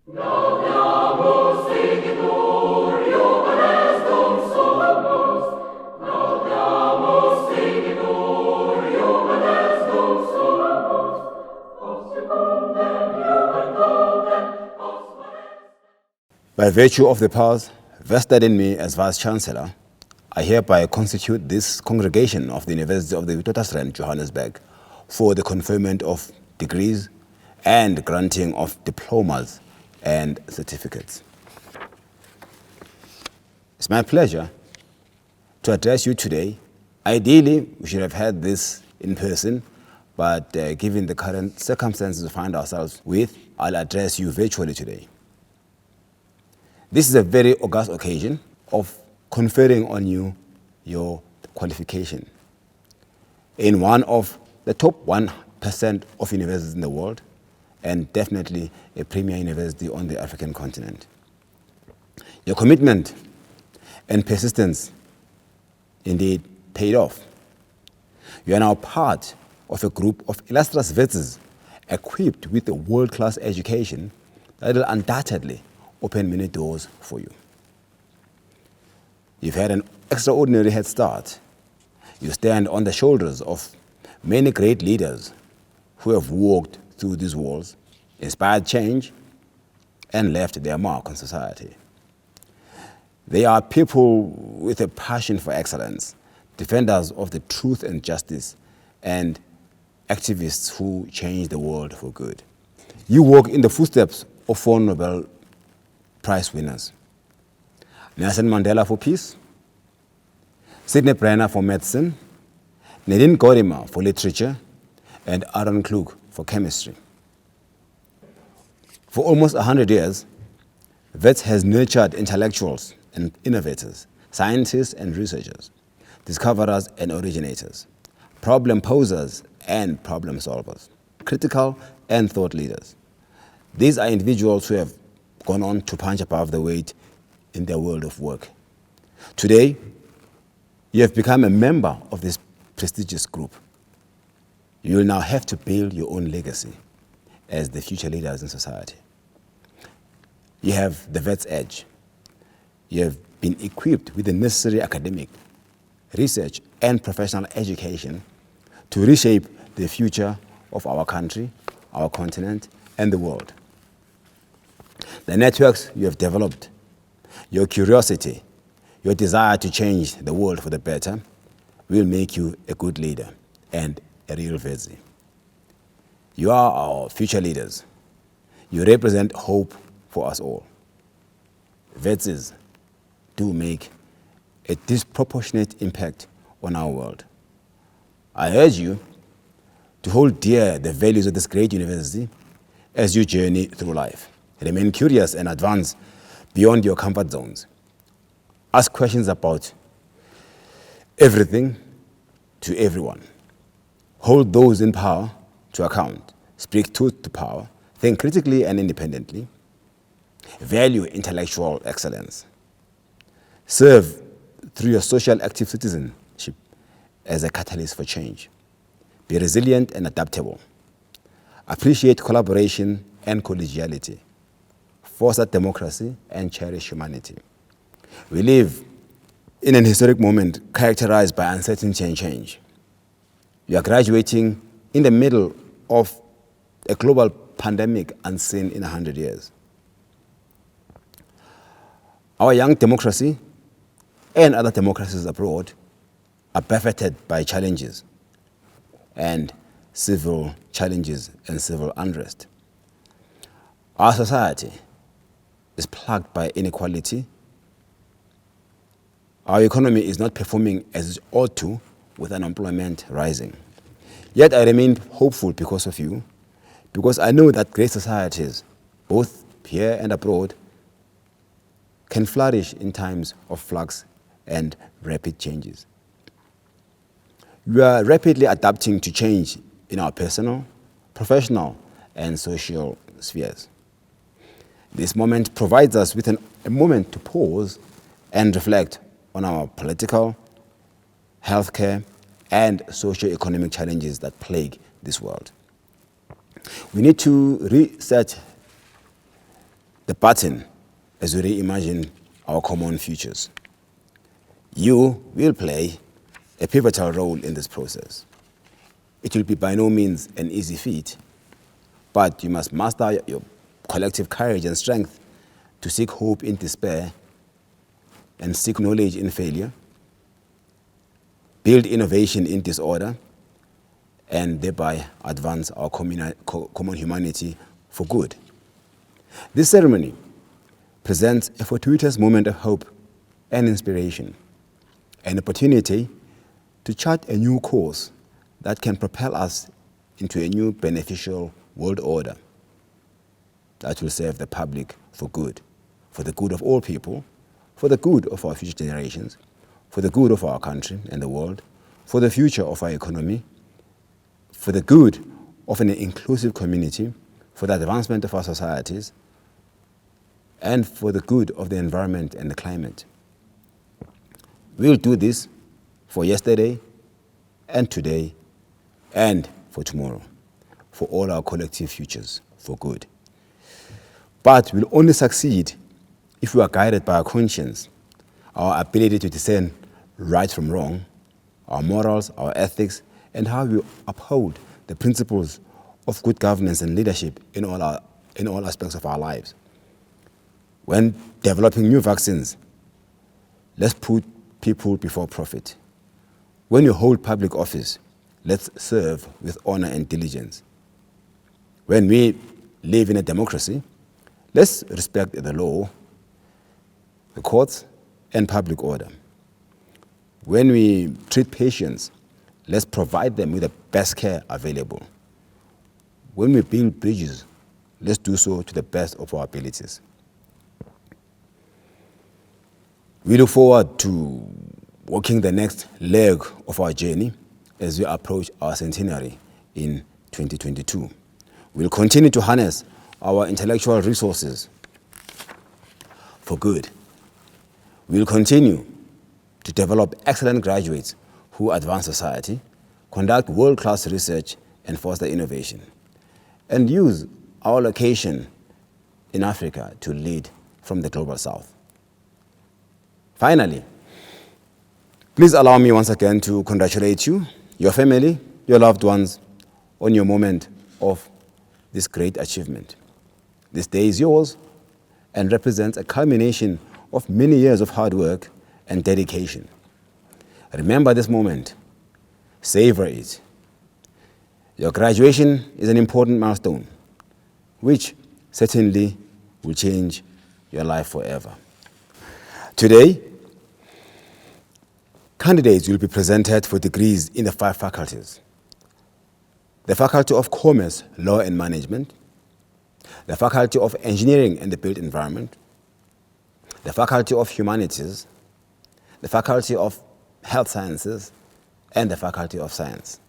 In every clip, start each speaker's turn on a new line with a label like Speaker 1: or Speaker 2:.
Speaker 1: By virtue of the powers vested in me as Vice-Chancellor, I hereby constitute this congregation of the University of the Witwatersrand, Johannesburg, for the conferment of degrees and granting of diplomas and certificates. It's my pleasure to address you today. Ideally, we should have had this in person, but given the current circumstances we find ourselves with, I'll address you virtually today. This is a very august occasion of conferring on you your qualification in one of the top 1% of universities in the world, and definitely a premier university on the African continent. Your commitment and persistence indeed paid off. You are now part of a group of illustrious vets equipped with a world-class education that will undoubtedly open many doors for you. You've had an extraordinary head start. You stand on the shoulders of many great leaders who have walked through these walls, inspired change, and left their mark on society. They are people with a passion for excellence, defenders of the truth and justice, and activists who change the world for good. You walk in the footsteps of 4 Nobel Prize winners: Nelson Mandela for peace, Sidney Brenner for medicine, Nadine Gordimer for literature, and Aaron Klug for chemistry. For almost 100 years, WITS has nurtured intellectuals and innovators, scientists and researchers, discoverers and originators, problem posers and problem solvers, critical and thought leaders. These are individuals who have gone on to punch above the weight in their world of work. Today, you have become a member of this prestigious group. You will now have to build your own legacy as the future leaders in society. You have the vet's edge. You have been equipped with the necessary academic, research, and professional education to reshape the future of our country, our continent, and the world. The networks you have developed, your curiosity, your desire to change the world for the better will make you a good leader and a real Vezi. You are our future leaders. You represent hope for us all. Vezis do make a disproportionate impact on our world. I urge you to hold dear the values of this great university as you journey through life. Remain curious and advance beyond your comfort zones. Ask questions about everything to everyone. Hold those in power to account. Speak truth to power. Think critically and independently. Value intellectual excellence. Serve through your social active citizenship as a catalyst for change. Be resilient and adaptable. Appreciate collaboration and collegiality. Foster democracy and cherish humanity. We live in an historic moment characterized by uncertainty and change. You are graduating in the middle of a global pandemic unseen in 100 years. Our young democracy and other democracies abroad are buffeted by challenges and civil challenges and civil unrest. Our society is plagued by inequality. Our economy is not performing as it ought to, with unemployment rising. Yet I remain hopeful because of you, because I know that great societies, both here and abroad, can flourish in times of flux and rapid changes. We are rapidly adapting to change in our personal, professional, and social spheres. This moment provides us with a moment to pause and reflect on our political, healthcare, and socio-economic challenges that plague this world. We need to reset the baton as we reimagine our common futures. You will play a pivotal role in this process. It will be by no means an easy feat, but you must master your collective courage and strength to seek hope in despair and seek knowledge in failure, build innovation in disorder, and thereby advance our common humanity for good. This ceremony presents a fortuitous moment of hope and inspiration, an opportunity to chart a new course that can propel us into a new beneficial world order that will serve the public for good, for the good of all people, for the good of our future generations, for the good of our country and the world, for the future of our economy, for the good of an inclusive community, for the advancement of our societies, and for the good of the environment and the climate. We'll do this for yesterday and today and for tomorrow, for all our collective futures, for good. But we'll only succeed if we are guided by our conscience, our ability to discern right from wrong, our morals, our ethics, and how we uphold the principles of good governance and leadership in all aspects of our lives. When developing new vaccines, let's put people before profit. When you hold public office, let's serve with honor and diligence. When we live in a democracy, let's respect the law, the courts, and public order. When we treat patients, let's provide them with the best care available. When we build bridges, let's do so to the best of our abilities. We look forward to walking the next leg of our journey as we approach our centenary in 2022. We'll continue to harness our intellectual resources for good. We'll continue to develop excellent graduates who advance society, conduct world-class research, and foster innovation, and use our location in Africa to lead from the global south. Finally, please allow me once again to congratulate you, your family, your loved ones, on your moment of this great achievement. This day is yours and represents a culmination of many years of hard work and dedication. Remember this moment. Savor it. Your graduation is an important milestone, which certainly will change your life forever. Today, candidates will be presented for degrees in the 5 faculties: the Faculty of Commerce, Law and Management, the Faculty of Engineering and the Built Environment, the Faculty of Humanities, the Faculty of Health Sciences, and the Faculty of Science.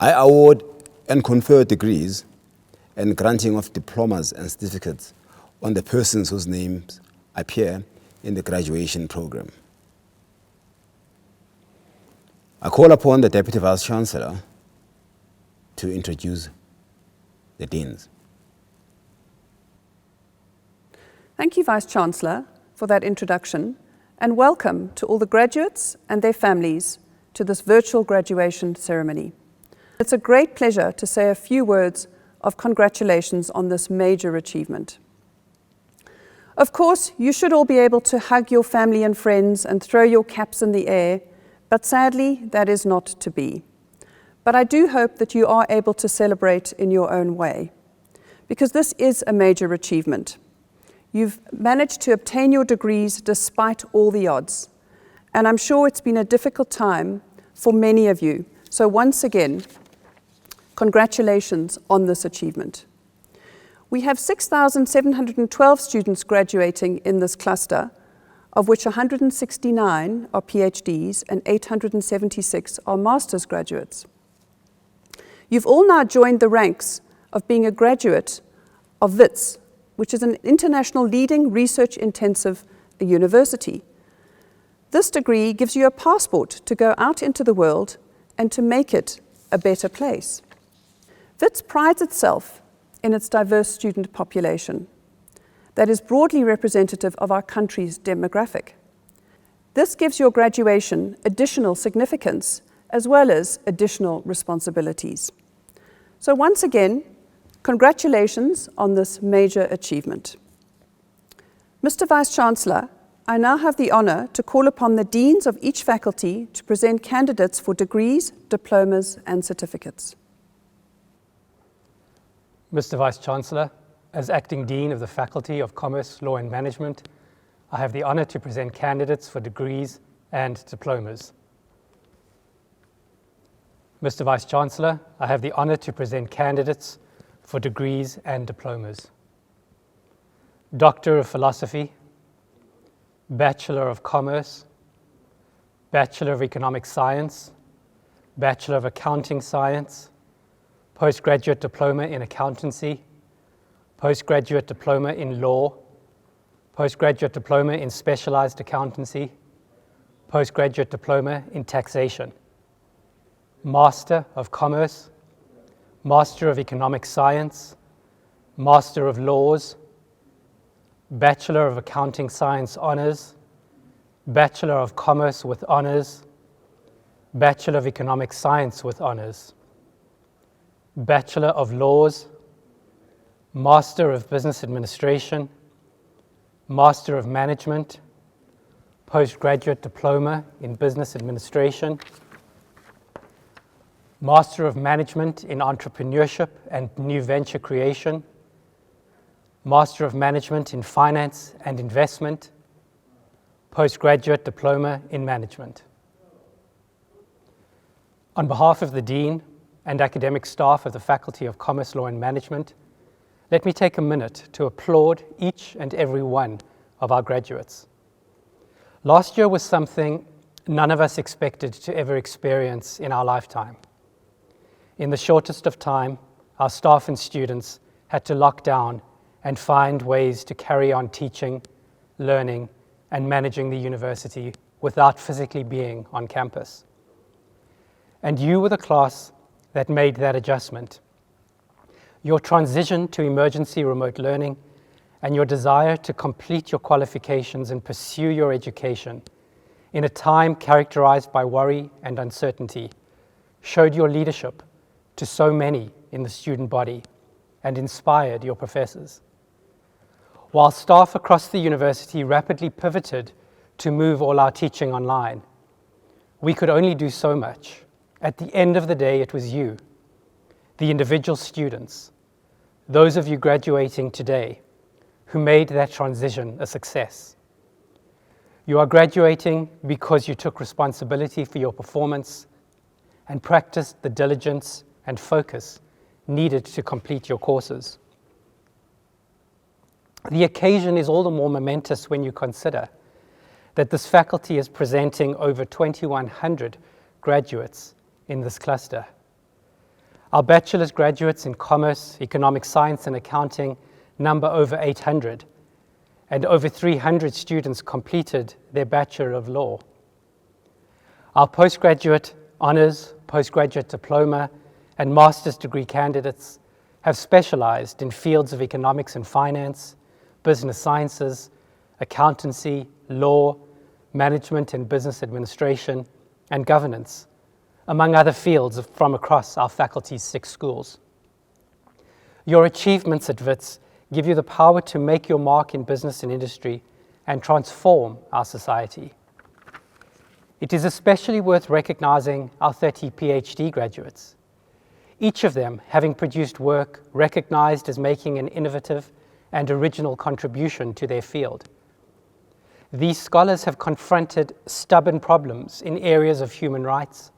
Speaker 1: I award and confer degrees and granting of diplomas and certificates on the persons whose names appear in the graduation program. I call upon the Deputy Vice-Chancellor to introduce the deans.
Speaker 2: Thank you, Vice-Chancellor, for that introduction, and welcome to all the graduates and their families to this virtual graduation ceremony. It's a great pleasure to say a few words of congratulations on this major achievement. Of course, you should all be able to hug your family and friends and throw your caps in the air, but sadly, that is not to be. But I do hope that you are able to celebrate in your own way, because this is a major achievement. You've managed to obtain your degrees despite all the odds, and I'm sure it's been a difficult time for many of you. So once again, congratulations on this achievement. We have 6,712 students graduating in this cluster, of which 169 are PhDs and 876 are master's graduates. You've all now joined the ranks of being a graduate of WITS, which is an international leading research-intensive university. This degree gives you a passport to go out into the world and to make it a better place. WITS prides itself in its diverse student population. that is broadly representative of our country's demographic. This gives your graduation additional significance as well as additional responsibilities. So once again, congratulations on this major achievement. Mr. Vice-Chancellor, I now have the honour to call upon the deans of each faculty to present candidates for degrees, diplomas and certificates.
Speaker 3: Mr. Vice-Chancellor, as Acting Dean of the Faculty of Commerce, Law and Management, I have the honour to present candidates for degrees and diplomas. Mr. Vice-Chancellor, I have the honour to present candidates for degrees and diplomas. Doctor of Philosophy, Bachelor of Commerce, Bachelor of Economic Science, Bachelor of Accounting Science, Postgraduate Diploma in Accountancy, Postgraduate Diploma in Law, Postgraduate Diploma in Specialized Accountancy, Postgraduate Diploma in Taxation, Master of Commerce, Master of Economic Science, Master of Laws, Bachelor of Accounting Science Honours, Bachelor of Commerce with Honours, Bachelor of Economic Science with Honours, Bachelor of Laws, Master of Business Administration, Master of Management, Postgraduate Diploma in Business Administration, Master of Management in Entrepreneurship and New Venture Creation, Master of Management in Finance and Investment, Postgraduate Diploma in Management. On behalf of the Dean and academic staff of the Faculty of Commerce, Law and Management, let me take a minute to applaud each and every one of our graduates. Last year was something none of us expected to ever experience in our lifetime. In the shortest of time, our staff and students had to lock down and find ways to carry on teaching, learning, and managing the university without physically being on campus. And you were the class that made that adjustment. Your transition to emergency remote learning and your desire to complete your qualifications and pursue your education in a time characterized by worry and uncertainty showed your leadership to so many in the student body and inspired your professors. While staff across the university rapidly pivoted to move all our teaching online, we could only do so much. At the end of the day, it was you, the individual students, those of you graduating today, who made that transition a success. You are graduating because you took responsibility for your performance and practiced the diligence and focus needed to complete your courses. The occasion is all the more momentous when you consider that this faculty is presenting over 2,100 graduates in this cluster. Our bachelor's graduates in Commerce, Economic Science and Accounting number over 800, and over 300 students completed their Bachelor of Law. Our postgraduate honours, postgraduate diploma, and master's degree candidates have specialized in fields of economics and finance, business sciences, accountancy, law, management and business administration, and governance, among other fields from across our faculty's 6 schools. Your achievements at WITS give you the power to make your mark in business and industry and transform our society. It is especially worth recognizing our 30 PhD graduates, each of them having produced work recognized as making an innovative and original contribution to their field. These scholars have confronted stubborn problems in areas of human rights,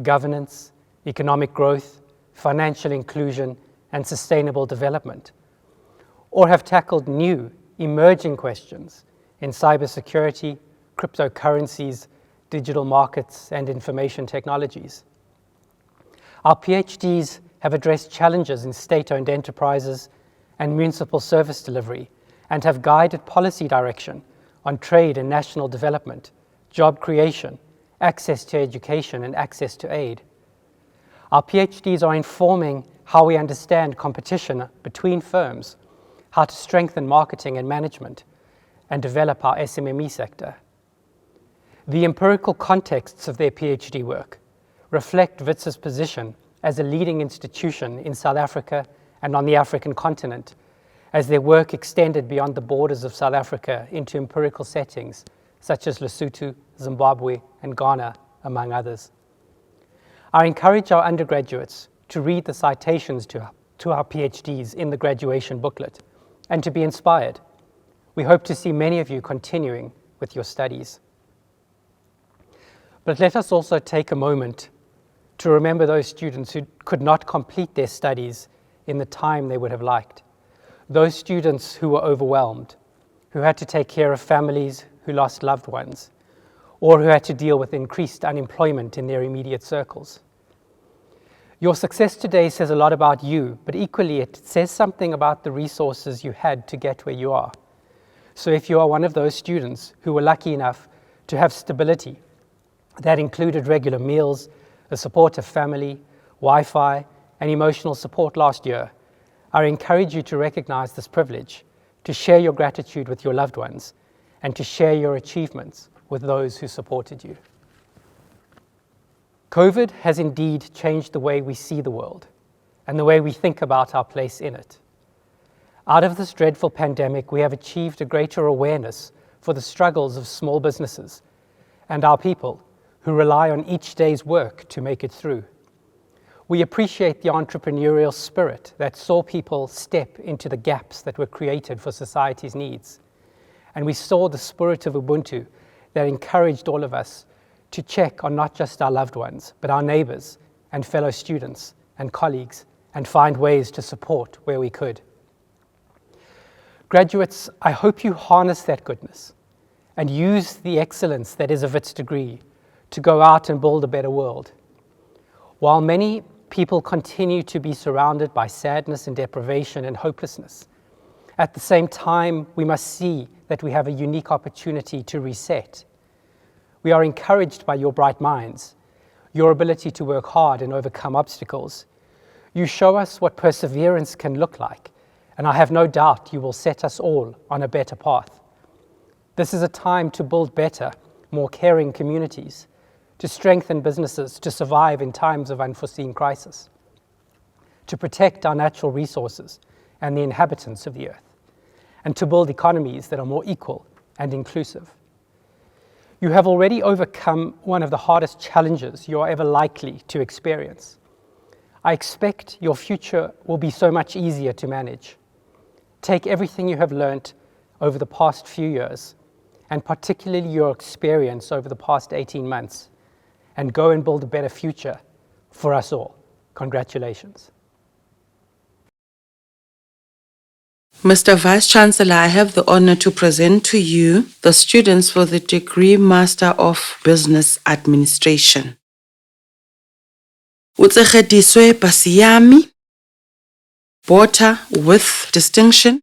Speaker 3: governance, economic growth, financial inclusion, and sustainable development, or have tackled new, emerging questions in cybersecurity, cryptocurrencies, digital markets, and information technologies. Our PhDs have addressed challenges in state-owned enterprises and municipal service delivery, and have guided policy direction on trade and national development, job creation, access to education, and access to aid. Our PhDs are informing how we understand competition between firms, how to strengthen marketing and management, and develop our SMME sector. The empirical contexts of their PhD work reflect WITS's position as a leading institution in South Africa and on the African continent, as their work extended beyond the borders of South Africa into empirical settings such as Lesotho, Zimbabwe, and Ghana, among others. I encourage our undergraduates to read the citations to our PhDs in the graduation booklet and to be inspired. We hope to see many of you continuing with your studies. But let us also take a moment to remember those students who could not complete their studies in the time they would have liked. Those students who were overwhelmed, who had to take care of families who lost loved ones, or who had to deal with increased unemployment in their immediate circles. Your success today says a lot about you, but equally it says something about the resources you had to get where you are. So if you are one of those students who were lucky enough to have stability that included regular meals, a supportive family, Wi-Fi, and emotional support last year, I encourage you to recognize this privilege, to share your gratitude with your loved ones, and to share your achievements with those who supported you. COVID has indeed changed the way we see the world and the way we think about our place in it. Out of this dreadful pandemic, we have achieved a greater awareness for the struggles of small businesses and our people who rely on each day's work to make it through. We appreciate the entrepreneurial spirit that saw people step into the gaps that were created for society's needs. And we saw the spirit of Ubuntu that encouraged all of us to check on not just our loved ones, but our neighbors and fellow students and colleagues, and find ways to support where we could. Graduates, I hope you harness that goodness and use the excellence that is a WITS degree to go out and build a better world. While many people continue to be surrounded by sadness and deprivation and hopelessness, at the same time, we must see that we have a unique opportunity to reset. We are encouraged by your bright minds, your ability to work hard and overcome obstacles. You show us what perseverance can look like, and I have no doubt you will set us all on a better path. This is a time to build better, more caring communities, to strengthen businesses to survive in times of unforeseen crisis, to protect our natural resources and the inhabitants of the earth, and to build economies that are more equal and inclusive. You have already overcome one of the hardest challenges you are ever likely to experience. I expect your future will be so much easier to manage. Take everything you have learned over the past few years, and particularly your experience over the past 18 months, and go and build a better future for us all. Congratulations.
Speaker 4: Mr. Vice-Chancellor, I have the honor to present to you the students for the degree Master of Business Administration. Utsegediswe Pasiyami, Bota with distinction.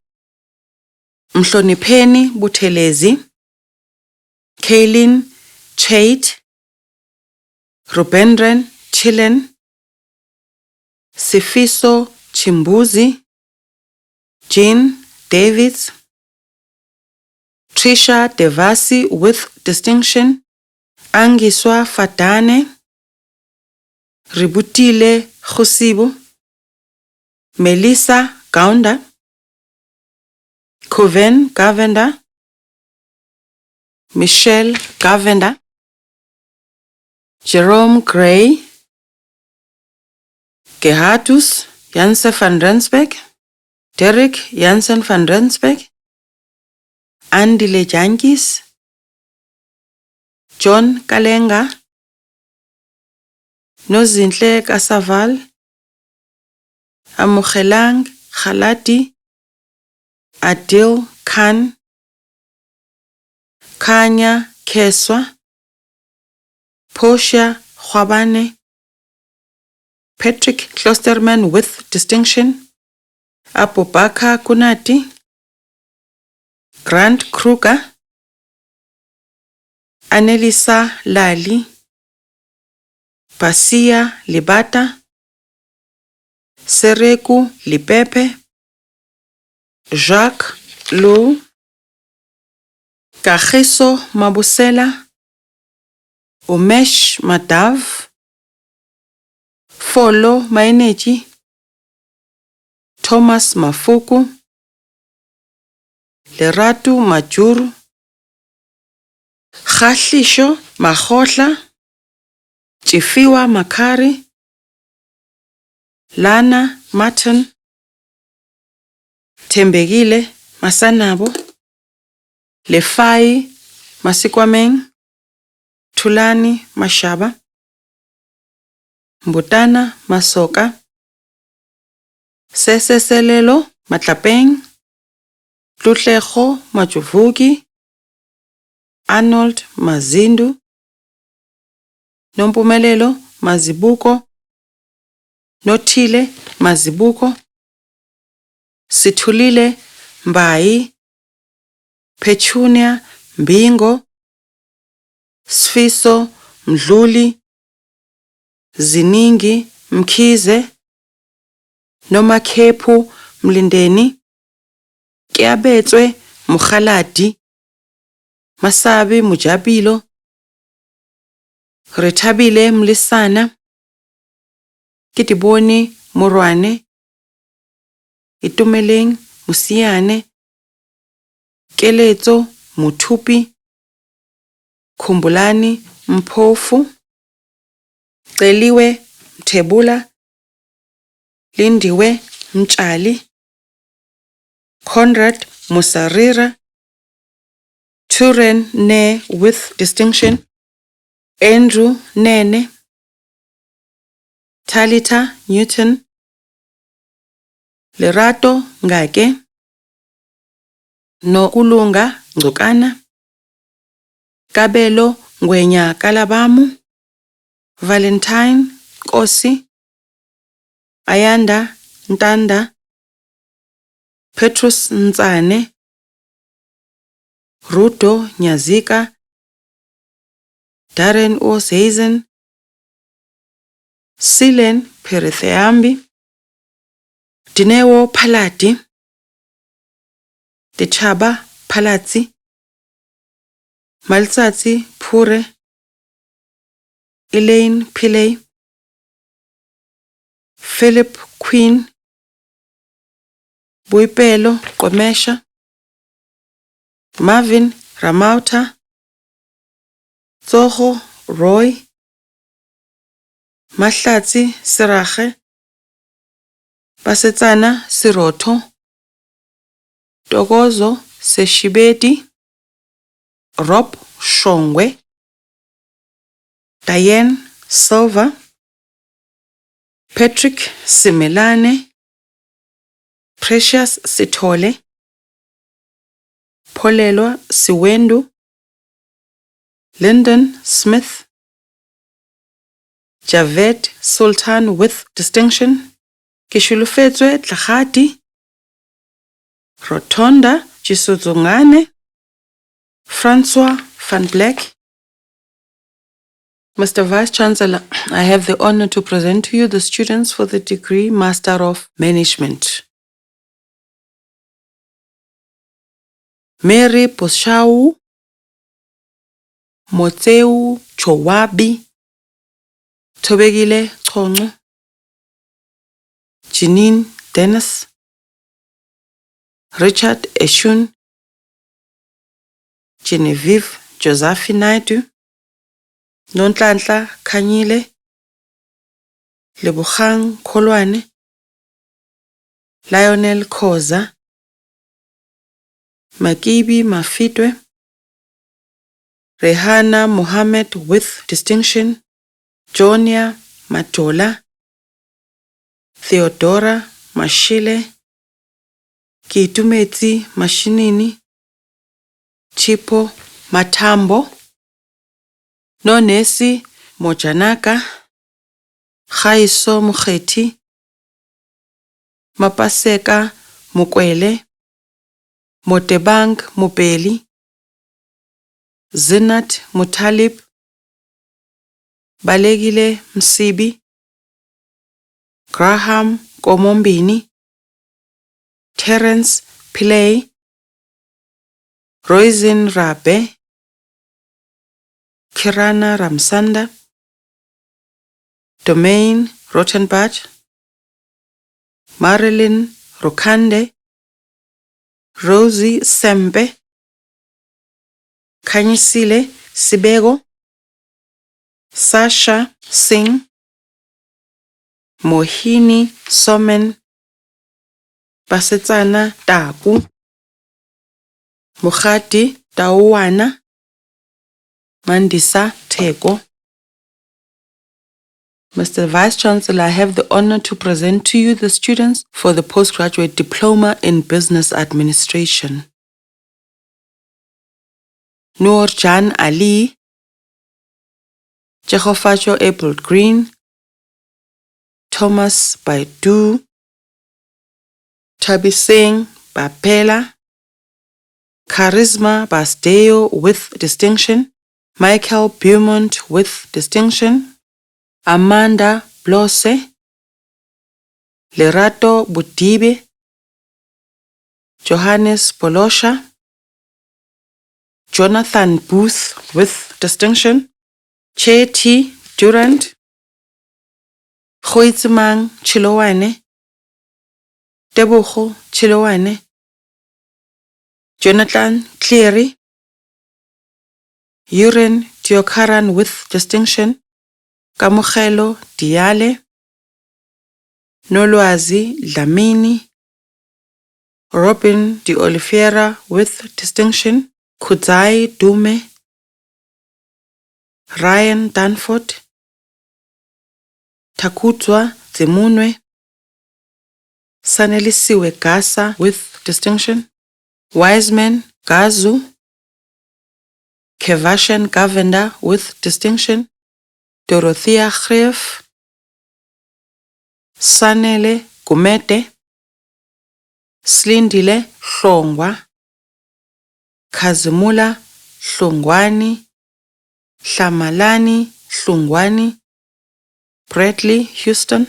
Speaker 4: Mhlonipheni Buthelezi, Kaylin Chait, Rubendran Chilen, Sifiso Chimbuzi, Jean Davids, Trisha Devasi with distinction, Angiswa Fatane, Ributile Khosibu, Melissa Gaunda, Coven Gavenda, Michelle Gavenda, Jerome Gray, Gerhardus Jansen van Rensbeck, Derek Jansen van Rensbeck, Andile Jantjies, John Kalenga, Nozinhle Kasaval, Amogelang Khalati, Adil Khan, Kanya Keswa, Portia Khwabane, Patrick Klosterman with distinction, Abubakar Kunati, Grant Kruger, Annelisa Lali, Pasia Libata, Sereku Lipepe, Jacques Lou, Kagiso Mabusela, Umesh Madav, Folo Maineji, Thomas Mafuku, Leratu Majuru, Khahlisho Mahotla, Chifiwa Makari, Lana Martin, Tembegile Masanabo, Lefai Masikwameng, Tulani Mashaba, Mbutana Masoka, Seseselelo Matlapeng, Tlutleho Majuvuki, Arnold Mazindu, Nompumelelo Mazibuko, Nothile Mazibuko, Sithulile Mbai, Petunia Mbingo, Sfiso Mdluli, Ziningi Mkhize, Nomakhepu Mlindeni, Kiabetswe Mukhaladi, Masabi Mujabilo, Rethabile Mlisana, Kitiboni Murwane, Itumeleng Musiane, Keletso Muthupi, Khumbulani Mphofu, Celiwe Mthebula, Lindiwe Mtshali, Conrad Musarira, Turen Ne with distinction, Andrew Nene, Talita Newton, Lerato Ngake, Nokulunga Ngcukana, Kabelo Ngwenya Kalabamu, Valentine Kosi, Ayanda Ntanda, Petrus Ntsane, Ruto Nyazika, Darren Oseason, Silen Peritheambi, Dinewo Palati, Dechaba Palatsi, Maltsatsi Pure, Elaine Pillay, Philip Queen, Boipelo Komesha, Marvin Ramauta, Tsoho Roy, Mahlatsi Sirache, Basetsana Siroto, Togozo Seshibedi, Rob Shongwe, Diane Silva, Patrick Simelane, Precious Sithole, Polelwa Siwendu, Lyndon Smith, Javed Sultan with distinction, Kishulufetswe Tlhagati, Rotonda Jisudzungane, Francois van Black. Mr. Vice-Chancellor, I have the honor to present to you the students for the degree Master of Management. Mary Poshau, Motseu Chowabi, Tobegile Chongo, Janine Dennis, Richard Eshun, Genevieve Josephine Naidu, Nontlantla Khanyile, Lebogang Kholwane, Lionel Khoza, Makibi Mafitwe, Rehana Mohammed with distinction, Jonia Matola, Theodora Mashile, Kitumetsi Mashinini, Chipo Matambo, Nonesi Mojanaka, Khaiso Mukhethi, Mapaseka Mukwele, Motebang Mupeli, Zinat Mutalib, Balegile Msibi, Graham Komombini, Terence Pillay, Roisin Rabe, Kirana Ramsanda, Domain Rottenbach, Marilyn Rukande, Rosie Sembe, Kanyisile Sibego, Sasha Singh, Mohini Somen, Basetsana Taku, Mukhati Tauwana, Mandisa Teko. Mr. Vice-Chancellor, I have the honor to present to you the students for the postgraduate diploma in business administration. Noor Jan Ali, Jehofacho April Green, Thomas Baidu, Tabi Singh Bapela, Charisma Basdeo with distinction, Michael Beaumont with distinction, Amanda Blose, Lerato Budibe, Johannes Polosha, Jonathan Booth with distinction, Chetty Durant, Khoitsimang Chilowane, Tebogo Chilowane, Jonathan Cleary, Uren Tiokaran with distinction, Kamogelo Diale, Nolwazi Dlamini, Robin de Oliveira with distinction, Kudzai Dume, Ryan Danford, Takutzwa Zimunwe, Sanelisiwe Gasa with distinction, Wiseman Gazu, Kevashan Govender with distinction, Dorothea Greef, Sanele Gumete, Slindile Hlongwa, Kazimula Hlongwani, Hlamalani Hlongwani, Bradley Houston,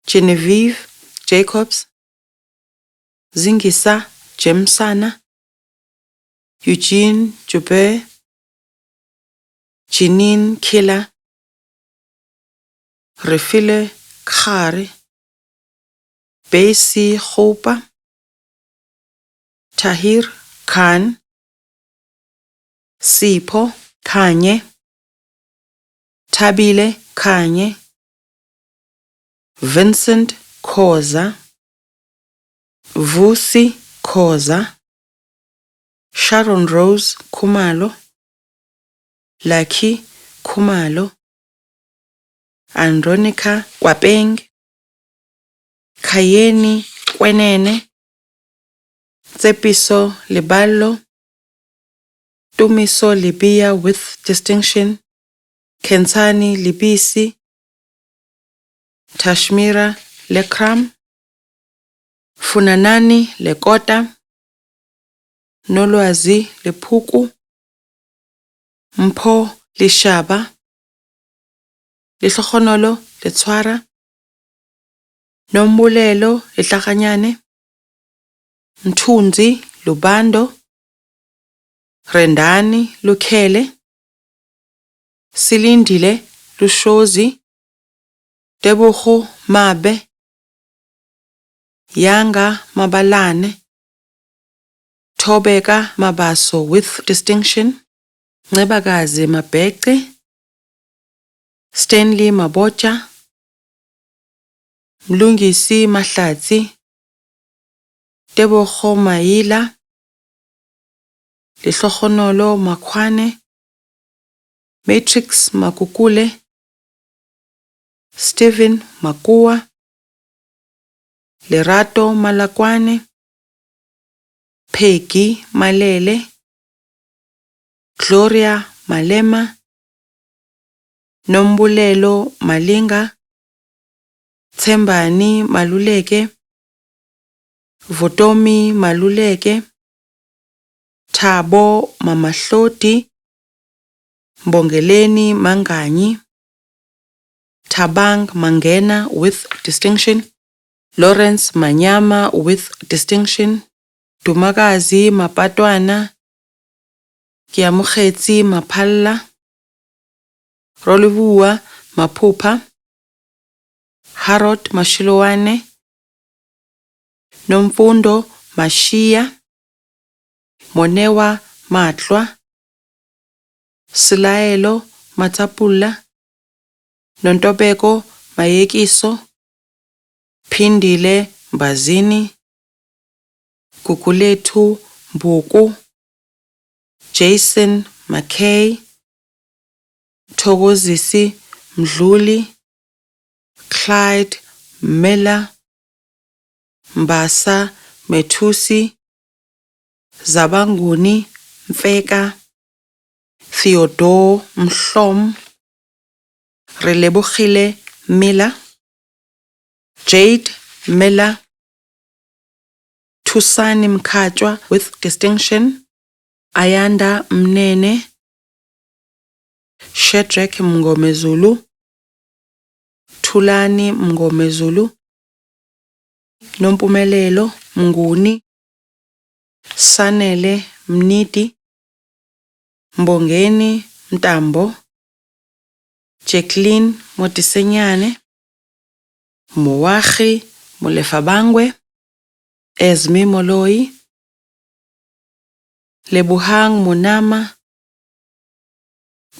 Speaker 4: Genevieve Jacobs, Zingisa Jemsana, Eugene Jube, Janine Killer, Refile Khare, Basi Hopa, Tahir Khan, Sipho Kanye, Tabile Kanye, Vincent Khoza, Vusi Khoza, Sharon Rose Khumalo, Lucky Khumalo, Andronica Kwapeng, Kayeni Kwenene, Tsepiso Libalo, Tumiso Libia with distinction, Kensani Libisi, Tashmira Lekram, Funanani Lekota, Nolwazi Lepuku, Mpho Lishaba, Lihlogonolo Letshwara, Nombulelo Letlaganyane, Mthunzi Lubando, Rendani Lukhele, Silindile Lushozi, Tebogo Mabe, Yanga Mabalane, Thobeka Mabaso with distinction, Ncebakazi Mabhece, Stanley Mabocha, Mlungisi Mahlatsi, Tebogo Maila, Lihlogonolo Makwane, Matrix Makukule, Stephen Makua, Lerato Malakwane, Peggy Malele, Gloria Malema, Nombulelo Malinga, Tsembani Maluleke, Votomi Maluleke, Thabo Mamahloti, Mbongeleni Manganyi, Tabang Mangena with distinction, Lawrence Manyama with distinction. Dumakazi Mapatwana. Kiamukhetsi Mapalla. Rolivua Mapupa. Harold Mashilowane. Nomfundo Mashia. Monewa Matlwa. Silaelo Matapula. Nontobeko Mayekiso. Phindile Mbazini. Kukulethu Mbuku. Jason McKay. Thokozisi Mdluli. Clyde Miller. Mbasa Methusi. Zabanguni Mfeka. Theodore Mhlom. Relebogile Miller. Jade Miller. Thusani Mkhatshwa with distinction. Ayanda Mnene. Shadrack Mngomezulu. Thulani Mngomezulu. Nompumelelo Mnguni. Sanele Mniti. Mbongeni Mtambo. Jacqueline Motisenyane. Moahi Molefabangwe. Esme Moloi. Lebuhang Monama.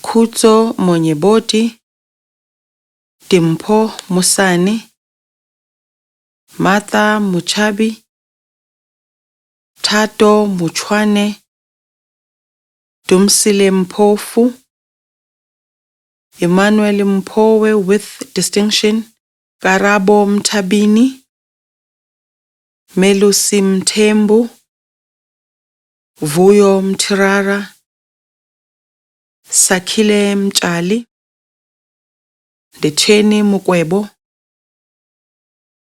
Speaker 4: Khutso Monyeboti. Dimpho Musani. Martha Muchabi. Tato Muchwane. Dumsile Mpofu. Emmanuel Mpowe with distinction. Karabo Mtabini. Melusi Mthembu. Vuyo Mtirara. Sakhile Mtshali. Decheni Mukwebo.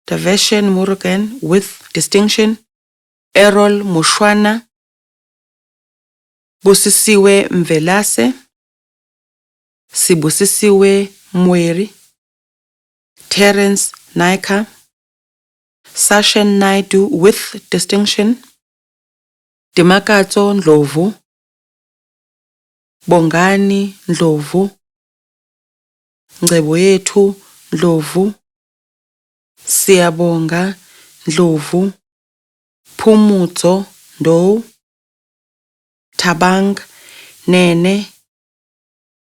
Speaker 4: Daveshen Murugan with distinction. Errol Mushwana. Busisiwe Mvelase. Sibusisiwe Mweri. Terence Naika. Sashen Naidu with distinction. Dimakatso Ndlovu. Bongani Ndlovu. Ngceboyethu Ndlovu. Siyabonga Ndlovu. Phumudzo Ndou. Tabang Nene.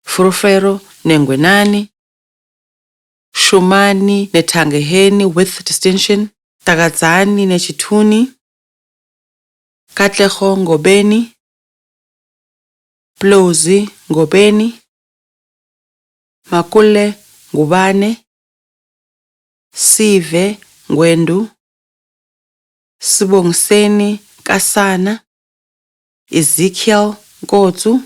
Speaker 4: Frufero Nengwenani. Shumani Netangeheni with distinction. Tagadzani Nechituni. Katlego Ngobeni. Plozi Ngobeni. Makule Ngubane. Sive Ngwendu. Sibongiseni Kasana. Ezekiel Nkotsu.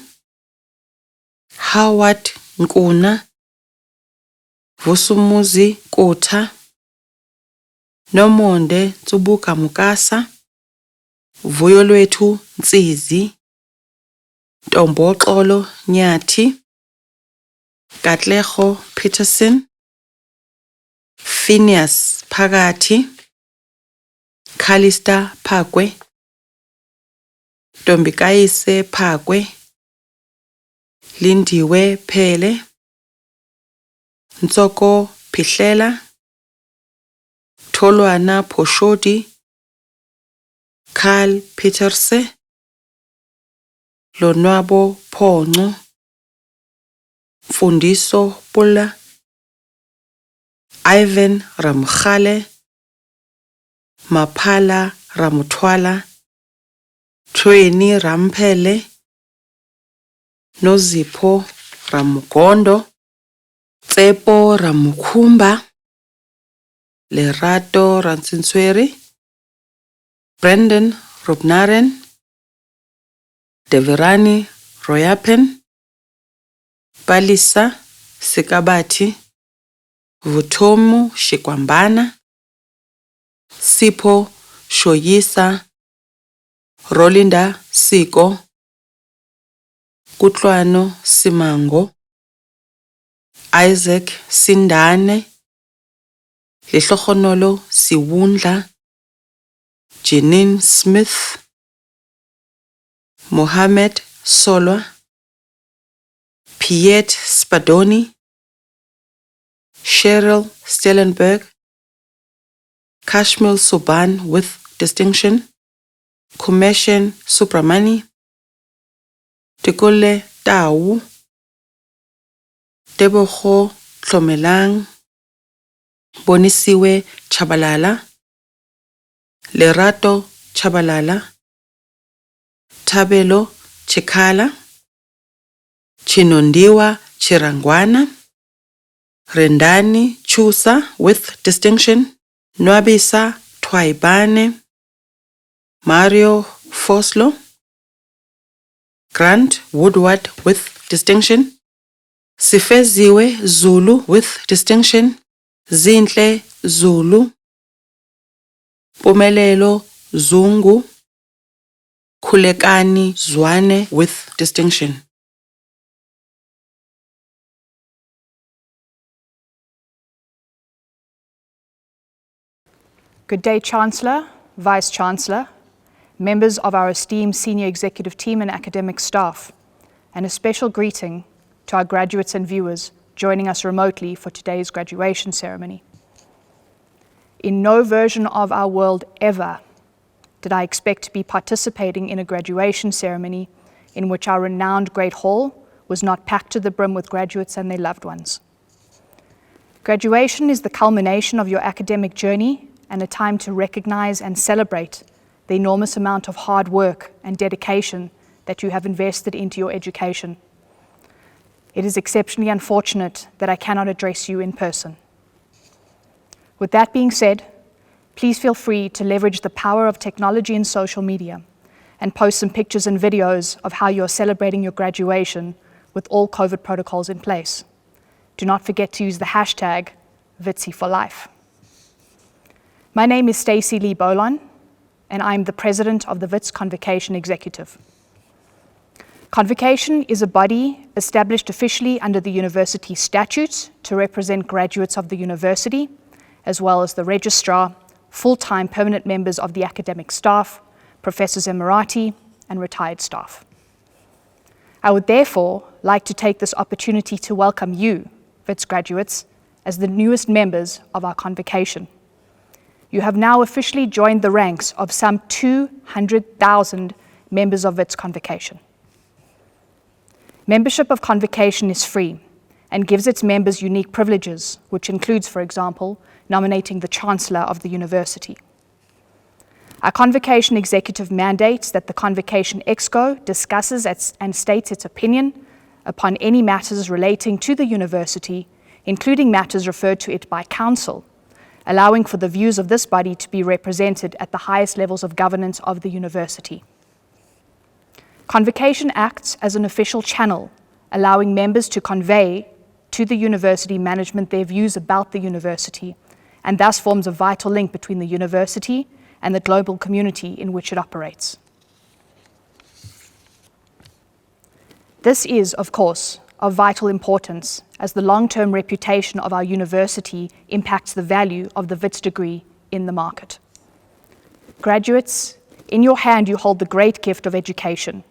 Speaker 4: Howard Nkuna. Vusumuzi Kotha. Nomonde Tsubuka Mukasa. Vuyolwethu Ntsizi. Ntomboxolo Nyathi. Katlego Peterson. Phineas Phakathi. Khalista Phakwe. Ntombikayise Phakwe. Lindiwe Phele. Ntsoko Phihlela. Tholwana Phoshodi. Carl Peterse. Lonwabo Phonco. Mfundiso Pula. Ivan Ramkhale. Maphala Ramuthwala. Tweni Ramphele. Nozipho Ramugondo. Tsepo Ramukhumba. Lerato Rantsinsweri. Brendan Rubnaren. Deverani Royapen. Palisa Sikabati. Vutomu Shikwambana. Sipho Shoyisa. Rolinda Siko. Kutlwano Simango. Isaac Sindane. Lehlohonolo Siwundla, Janine Smith, Mohammed Solwa, Piet Spadoni, Cheryl Stellenberg, Kashmil Suban with distinction, Kumeshen Supramani, Tekole Tau, Tebogo Tlomelang, Bonisiwe Chabalala, Lerato Chabalala, Tabelo Chikala, Chinondiwa Chirangwana, Rendani Chusa with distinction, Nwabisa Twaibane, Mario Foslo, Grant Woodward with distinction, Sifeziwe Zulu with distinction, Zinhle Zulu, Pumelelo Zungu, Kulekani Zwane with distinction.
Speaker 5: Good day, Chancellor, Vice-Chancellor, members of our esteemed senior executive team and academic staff, and a special greeting to our graduates and viewers joining us remotely for today's graduation ceremony. In no version of our world ever did I expect to be participating in a graduation ceremony in which our renowned Great Hall was not packed to the brim with graduates and their loved ones. Graduation is the culmination of your academic journey and a time to recognize and celebrate the enormous amount of hard work and dedication that you have invested into your education. It is exceptionally unfortunate that I cannot address you in person. With that being said, please feel free to leverage the power of technology and social media and post some pictures and videos of how you're celebrating your graduation with all COVID protocols in place. Do not forget to use the hashtag #VITSI4Life. My name is Stacey Lee Bolon, and I'm the president of the WITS Convocation Executive. Convocation is a body established officially under the university statutes to represent graduates of the university, as well as the registrar, full-time permanent members of the academic staff, professors emeriti, and retired staff. I would therefore like to take this opportunity to welcome you, WITS graduates, as the newest members of our convocation. You have now officially joined the ranks of some 200,000 members of WITS Convocation. Membership of Convocation is free and gives its members unique privileges, which includes, for example, nominating the Chancellor of the University. Our Convocation Executive mandates that the Convocation Exco discusses and states its opinion upon any matters relating to the University, including matters referred to it by Council, allowing for the views of this body to be represented at the highest levels of governance of the University. Convocation acts as an official channel, allowing members to convey to the university management their views about the university, and thus forms a vital link between the university and the global community in which it operates. This is, of course, of vital importance as the long-term reputation of our university impacts the value of the WITS degree in the market. Graduates, in your hand you hold the great gift of education.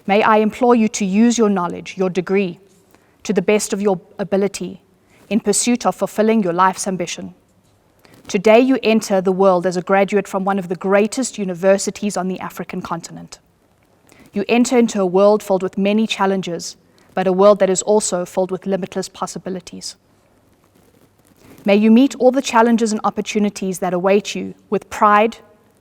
Speaker 5: May I implore you to use your knowledge, your degree, to the best of your ability in pursuit of fulfilling your life's ambition. Today you enter the world as a graduate from one of the greatest universities on the African continent. You enter into a world filled with many challenges, but a world that is also filled with limitless possibilities. May you meet all the challenges and opportunities that await you with pride,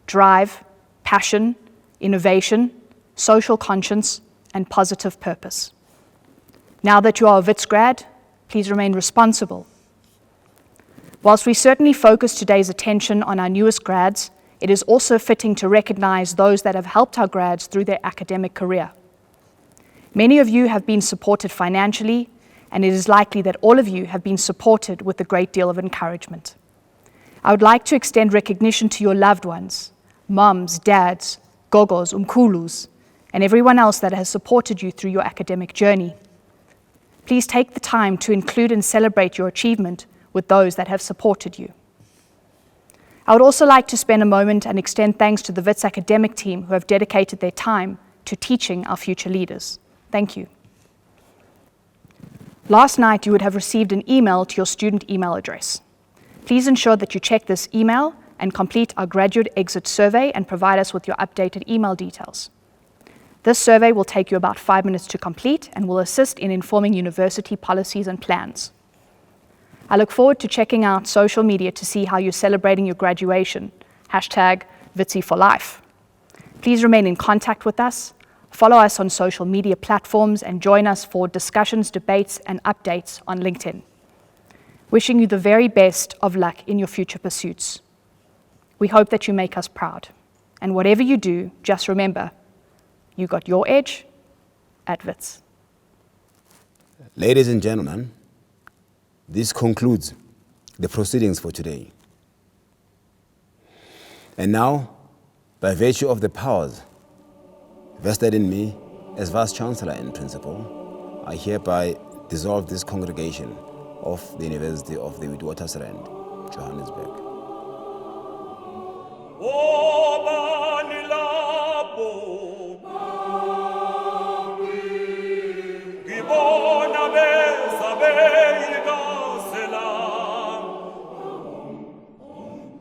Speaker 5: drive, passion, innovation, social conscience, and positive purpose. Now that you are a WITS grad, please remain responsible. Whilst we certainly focus today's attention on our newest grads, it is also fitting to recognize those that have helped our grads through their academic career. Many of you have been supported financially, and it is likely that all of you have been supported with a great deal of encouragement. I would like to extend recognition to your loved ones, mums, dads, gogos, umkulus, and everyone else that has supported you through your academic journey. Please take the time to include and celebrate your achievement with those that have supported you. I would also like to spend a moment and extend thanks to the WITS academic team who have dedicated their time to teaching our future leaders. Thank you. Last night, you would have received an email to your student email address. Please ensure that you check this email and complete our graduate exit survey and provide us with your updated email details. This survey will take you about 5 minutes to complete and will assist in informing university policies and plans. I look forward to checking out social media to see how you're celebrating your graduation. #WITSI4Life. Please remain in contact with us, follow us on social media platforms, and join us for discussions, debates, and updates on LinkedIn. Wishing you the very best of luck in your future pursuits. We hope that you make us proud. And whatever you do, just remember, you got your edge at WITS.
Speaker 1: Ladies and gentlemen, this concludes the proceedings for today. And now, by virtue of the powers vested in me as Vice-Chancellor and Principal, I hereby dissolve this congregation of the University of the Witwatersrand, Johannesburg.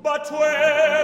Speaker 6: But when